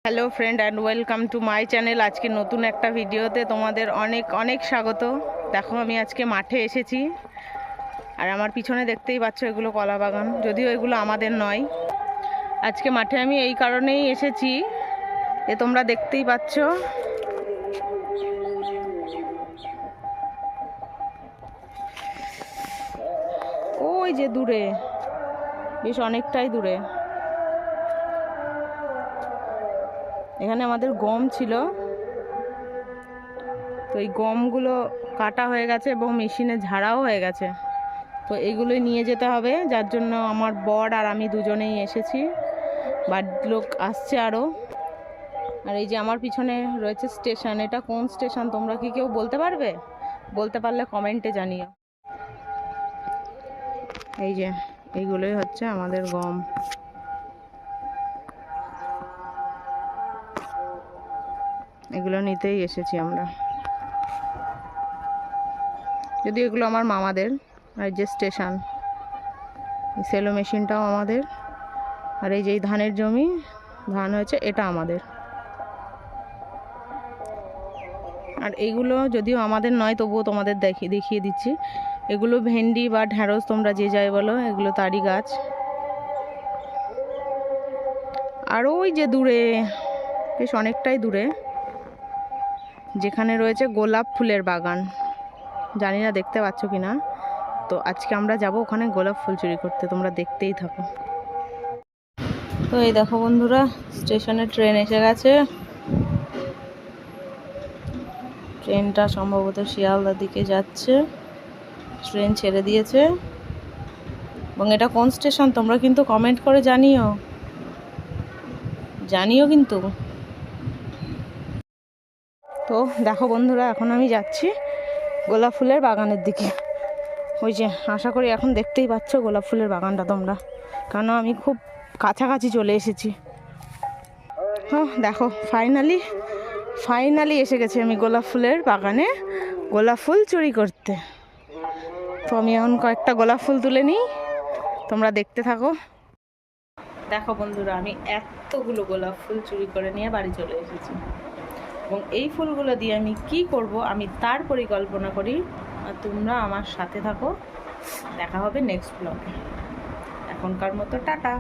Hello friend and welcome to my channel. আজকে নতুন একটা ভিডিওতে তোমাদের অনেক অনেক স্বাগত। দেখো আমি আজকে মাঠে এসেছি, আর আমার পিছনে দেখতেই পাচ্ছ এগুলো কলা বাগান, যদিও এগুলো আমাদের নয়। আজকে মাঠে আমি এই কারণেই এসেছি, তোমরা দেখতেই পাচ্ছ ওই যে দূরে, বেশ অনেকটাই দূরে, এখানে আমাদের গম ছিল। তো এই গমগুলো কাটা হয়ে গেছে এবং মেশিনে ঝাড়াও হয়ে গেছে। তো এইগুলোই নিয়ে যেতে হবে, যার জন্য আমার বর আর আমি দুজনেই এসেছি। বাড়ির লোক আসছে আরও। আর এই যে আমার পিছনে রয়েছে স্টেশন। এটা কোন স্টেশন তোমরা কি কেউ বলতে পারবে? বলতে পারলে কমেন্টে জানিও। এই যে এইগুলোই হচ্ছে আমাদের গম। এগুলো নিতেই এসেছি আমরা, যদি এগুলো আমার মামাদের। আর যে স্টেশন, এই সেলো মেশিনটাও আমাদের। আর এই যে ধানের জমি, ধান হয়েছে, এটা আমাদের। আর এইগুলো যদিও আমাদের নয়, তবুও তোমাদের দেখিয়ে দিচ্ছি। এগুলো ভেন্ডি বা ঢ্যাঁড়স, তোমরা যে যাই বলো, এগুলো তারই গাছ। আর ওই যে দূরে, বেশ অনেকটাই দূরে, যেখানে রয়েছে গোলাপ ফুলের বাগান, জানি না দেখতে পাচ্ছ কি না। তো আজকে আমরা যাব ওখানে গোলাপ ফুল চুরি করতে, তোমরা দেখতেই থাকো। তো এই দেখো বন্ধুরা, স্টেশনে ট্রেন এসে গেছে। ট্রেনটা সম্ভবত শিয়ালদার দিকে যাচ্ছে, ট্রেন ছেড়ে দিয়েছে। এবং এটা কোন স্টেশন তোমরা কিন্তু কমেন্ট করে জানিও কিন্তু। তো দেখো বন্ধুরা, এখন আমি যাচ্ছি গোলাপ ফুলের বাগানের দিকে। ওই যে, আশা করি এখন দেখতেই পাচ্ছ গোলাপ ফুলের বাগানটা তোমরা, কারণ আমি খুব কাছাকাছি চলে এসেছি। দেখো ফাইনালি এসে গেছি আমি গোলাপ ফুলের বাগানে গোলাপ ফুল চুরি করতে। তো আমি এখন কয়েকটা গোলাপ ফুল তুলে নিই, তোমরা দেখতে থাকো। দেখো বন্ধুরা, আমি এতগুলো গোলাপ ফুল চুরি করে নিয়ে বাড়ি চলে এসেছি। এবং এই ফুলগুলো দিয়ে আমি কি করব, আমি তার পরিকল্পনা করি। আর তোমরা আমার সাথে থাকো, দেখা হবে নেক্সট ব্লগে। এখনকার মতো টাটা।